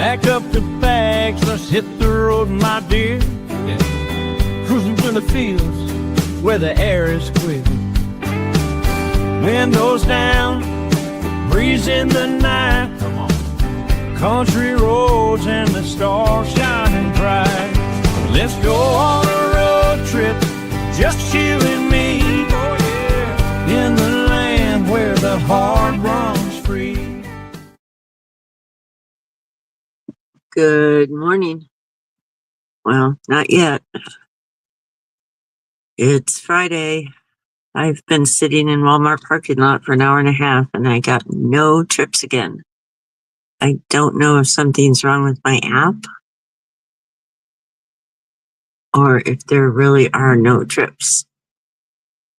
Pack up the bags, let's hit the road, my dear. Yeah. Cruising through the fields where the air is clear. Windows down, breeze in the night. Come on. Country roads and the stars shining bright. Let's go on a road trip, just you and me. Oh yeah. In the land where the heart runs free. Good morning. Well, not yet. It's Friday. I've been sitting in Walmart parking lot for an hour and a half and I got no trips again. I don't know if something's wrong with my app or if there really are no trips.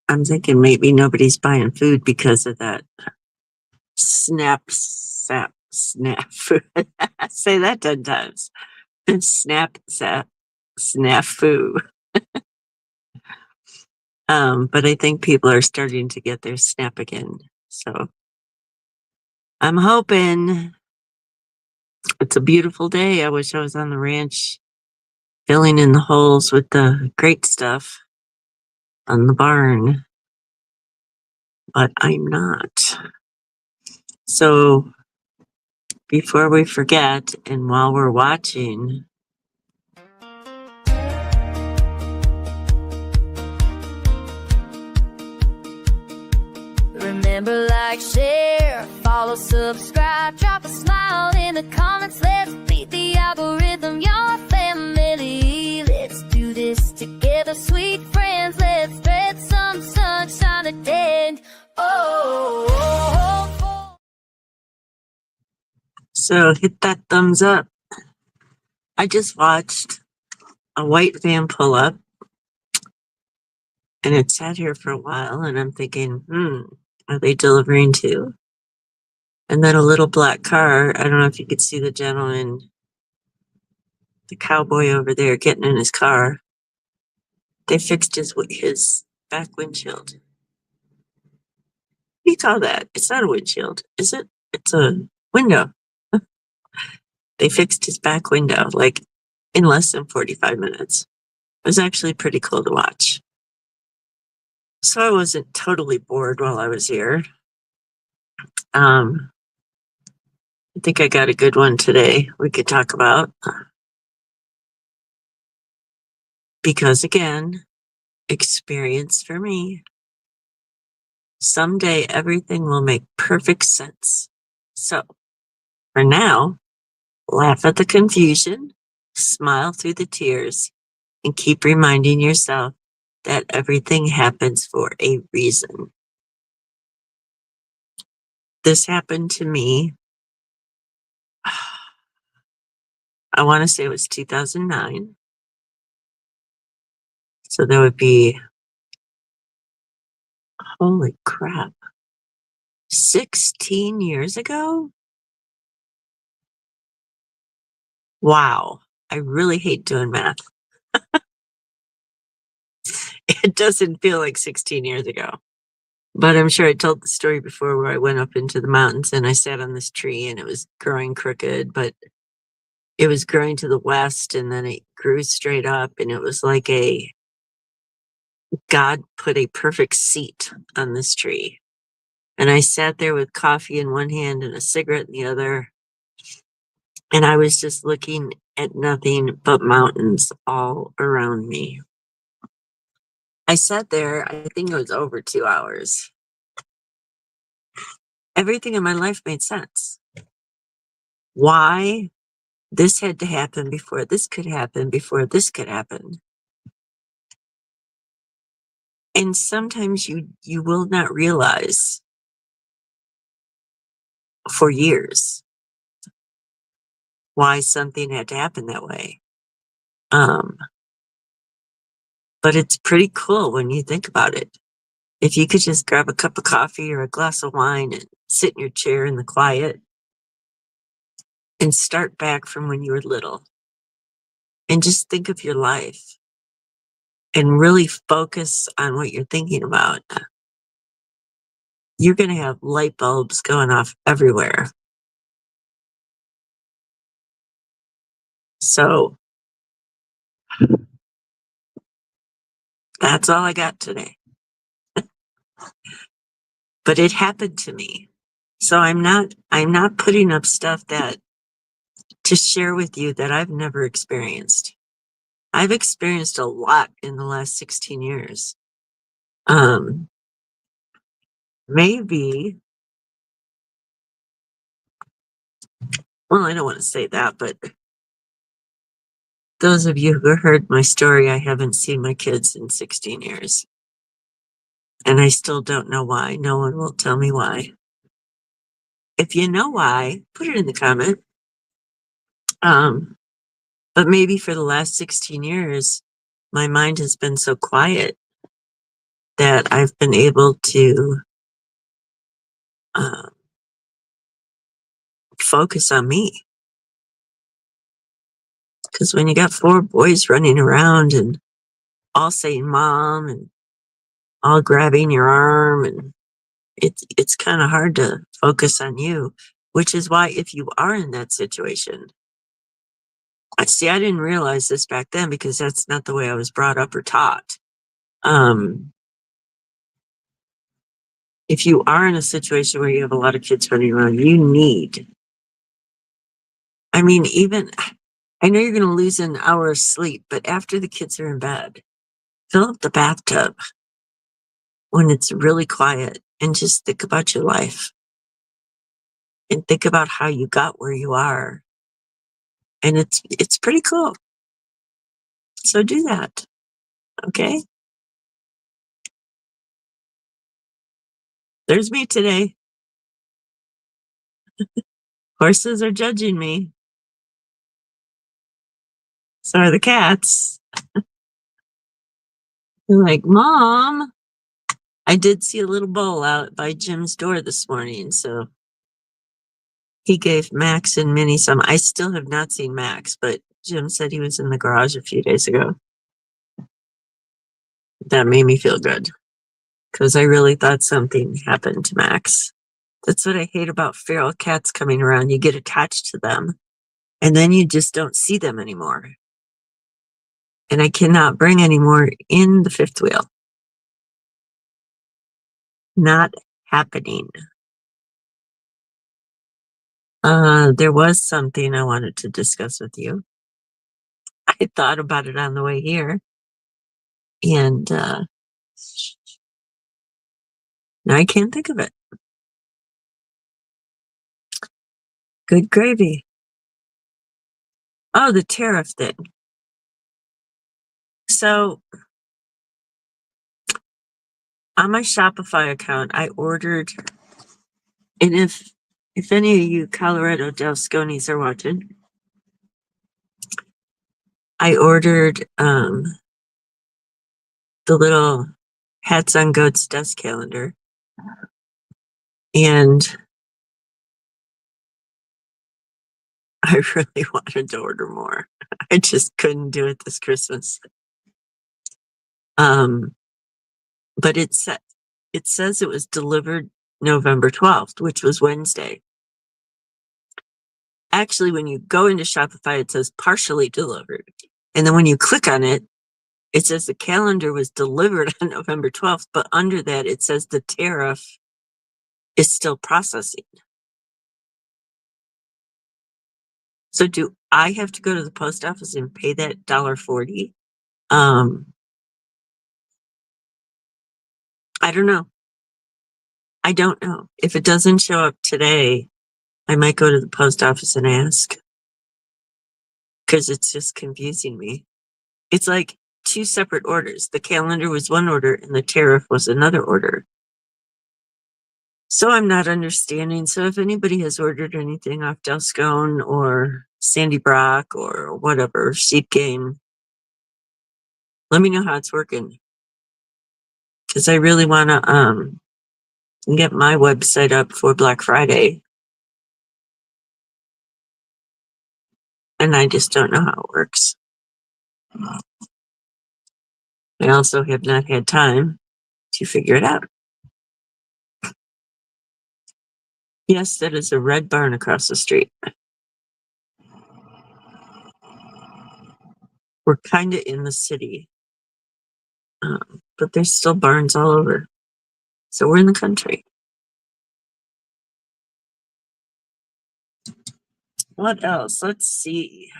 I'm thinking maybe nobody's buying food because of that snap food. Say that 10 times. Snafu. But I think people are starting to get their snap again. So I'm hoping. It's a beautiful day. I wish I was on the ranch filling in the holes with the great stuff on the barn, but I'm not. So before we forget, and while we're watching, remember, like, share, follow, subscribe, drop a smile in the comments. Let's beat the algorithm, your family. Let's do this together, sweet friends. Let's spread some sunshine today. Oh. So hit that thumbs up. I just watched a white van pull up and it sat here for a while and I'm thinking, are they delivering too? And then a little black car. I don't know if you could see the gentleman, the cowboy over there getting in his car. They fixed his back windshield. What do you call that? It's not a windshield, is it? It's a window. They fixed his back window like in less than 45 minutes. It was actually pretty cool to watch. So I wasn't totally bored while I was here. I think I got a good one today we could talk about. Because again, experience for me. Someday everything will make perfect sense. So for now, laugh at the confusion, smile through the tears, and keep reminding yourself that everything happens for a reason. This happened to me, I want to say it was 2009. So that would be, holy crap, 16 years ago? Wow, I really hate doing math. It doesn't feel like 16 years ago. But I'm sure I told the story before where I went up into the mountains and I sat on this tree and it was growing crooked, but it was growing to the west and then it grew straight up and it was like God put a perfect seat on this tree. And I sat there with coffee in one hand and a cigarette in the other. And I was just looking at nothing but mountains all around me. I sat there, I think it was over 2 hours. Everything in my life made sense. Why this had to happen before this could happen, before this could happen. And sometimes you will not realize for years why something had to happen that way. But it's pretty cool when you think about it. If you could just grab a cup of coffee or a glass of wine and sit in your chair in the quiet and start back from when you were little and just think of your life and really focus on what you're thinking about, you're going to have light bulbs going off everywhere. So that's all I got today. But it happened to me. So I'm not putting up stuff that to share with you that I've never experienced. I've experienced a lot in the last 16 years. Maybe, well, I don't want to say that, but those of you who heard my story, I haven't seen my kids in 16 years. And I still don't know why. No one will tell me why. If you know why, put it in the comment. But maybe for the last 16 years, my mind has been so quiet that I've been able to focus on me. Because when you got 4 boys running around and all saying mom and all grabbing your arm, and it's kind of hard to focus on you, which is why if you are in that situation, I didn't realize this back then because that's not the way I was brought up or taught. If you are in a situation where you have a lot of kids running around, even, I know you're going to lose an hour of sleep, but after the kids are in bed, fill up the bathtub when it's really quiet and just think about your life and think about how you got where you are. And it's pretty cool. So do that. Okay. There's me today. Horses are judging me. So are the cats. They're like, Mom. I did see a little bowl out by Jim's door this morning. So he gave Max and Minnie some. I still have not seen Max, but Jim said he was in the garage a few days ago. That made me feel good because I really thought something happened to Max. That's what I hate about feral cats coming around. You get attached to them and then you just don't see them anymore. And I cannot bring any more in the fifth wheel. Not happening. There was something I wanted to discuss with you. I thought about it on the way here. And now I can't think of it. Good gravy. Oh, the tariff thing. So on my Shopify account, I ordered, and if any of you Colorado Dalsconis are watching, I ordered the little Hats on Goats dust calendar. And I really wanted to order more. I just couldn't do it this Christmas. But it says it was delivered November 12th, which was Wednesday. Actually, when you go into Shopify, it says partially delivered. And then when you click on it, it says the calendar was delivered on November 12th, but under that, it says the tariff is still processing. So do I have to go to the post office and pay that $1.40? I don't know. I don't know. If it doesn't show up today, I might go to the post office and ask. Because it's just confusing me. It's like 2 separate orders. The calendar was one order and the tariff was another order. So I'm not understanding. So if anybody has ordered anything off Dalscone or Sandy Brock or whatever, Sheep Game, let me know how it's working. Because I really want to get my website up for Black Friday. And I just don't know how it works. I also have not had time to figure it out. Yes, that is a red barn across the street. we're kind of in the city, but there's still barns all over. So we're in the country. What else? Let's see.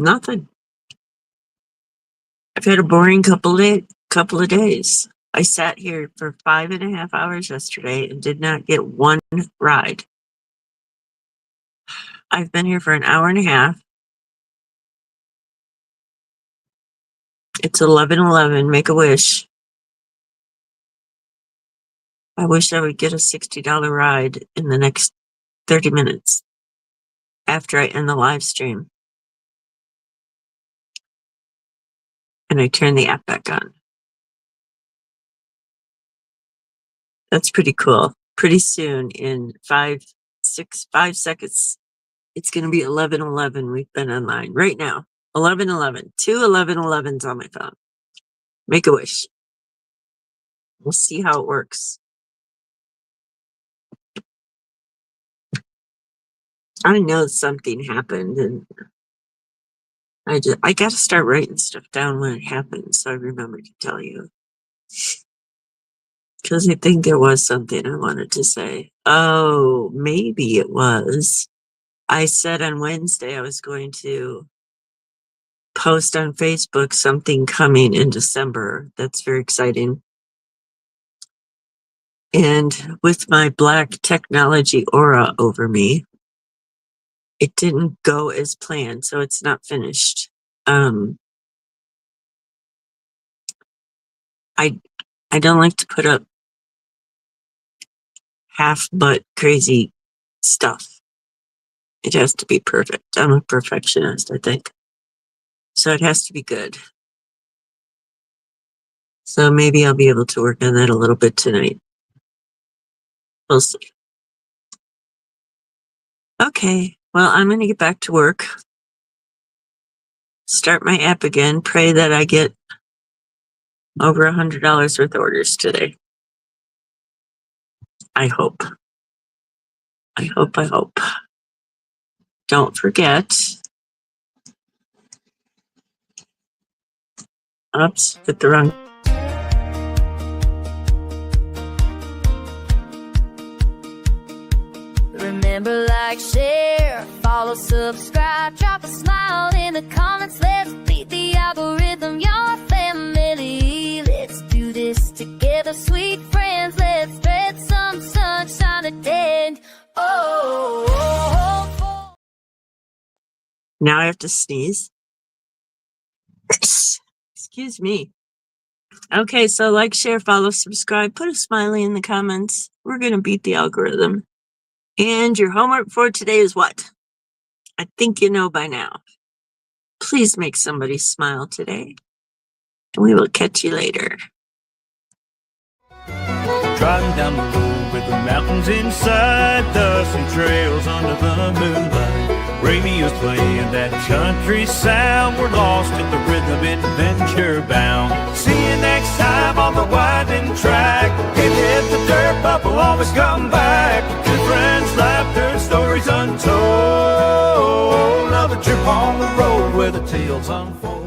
Nothing. I've had a boring couple of days. I sat here for 5.5 hours yesterday and did not get one ride. I've been here for an hour and a half. It's 11:11. Make a wish. I wish I would get a $60 ride in the next 30 minutes after I end the live stream. And I turn the app back on. That's pretty cool. Pretty soon, in 5 seconds, it's going to be 11:11. We've been online right now. 11:11. 2 11:11s on my phone. Make a wish. We'll see how it works. I know something happened, and I got to start writing stuff down when it happened, so I remember to tell you. Because I think there was something I wanted to say. Oh, maybe it was. I said on Wednesday I was going to post on Facebook something coming in December. That's very exciting. And with my black technology aura over me, it didn't go as planned, so it's not finished. I don't like to put up half-butt crazy stuff. It has to be perfect. I'm a perfectionist, I think. So it has to be good. So maybe I'll be able to work on that a little bit tonight. We'll see. Okay, well, I'm going to get back to work. Start my app again. Pray that I get over $100 worth of orders today. I hope. I hope. Don't forget. Oops, hit the wrong. Remember, like, share, follow, subscribe, drop a smile in the comments. Let's beat the algorithm, your family. Let's do this together, sweet friends. Let's spread some sunshine today. Oh. Now I have to sneeze. Excuse me. Okay, so like, share, follow, subscribe, put a smiley in the comments. We're going to beat the algorithm. And your homework for today is what? I think you know by now. Please make somebody smile today. And we will catch you later. Driving down the road with the mountains inside, dusty trails under the moonlight. Radio's playing that country sound. We're lost in the rhythm, adventure bound. See you next time on the winding track. Hit the dirt, but we'll always come back. Good friends, laughter, stories untold. Another trip on the road where the tales unfold.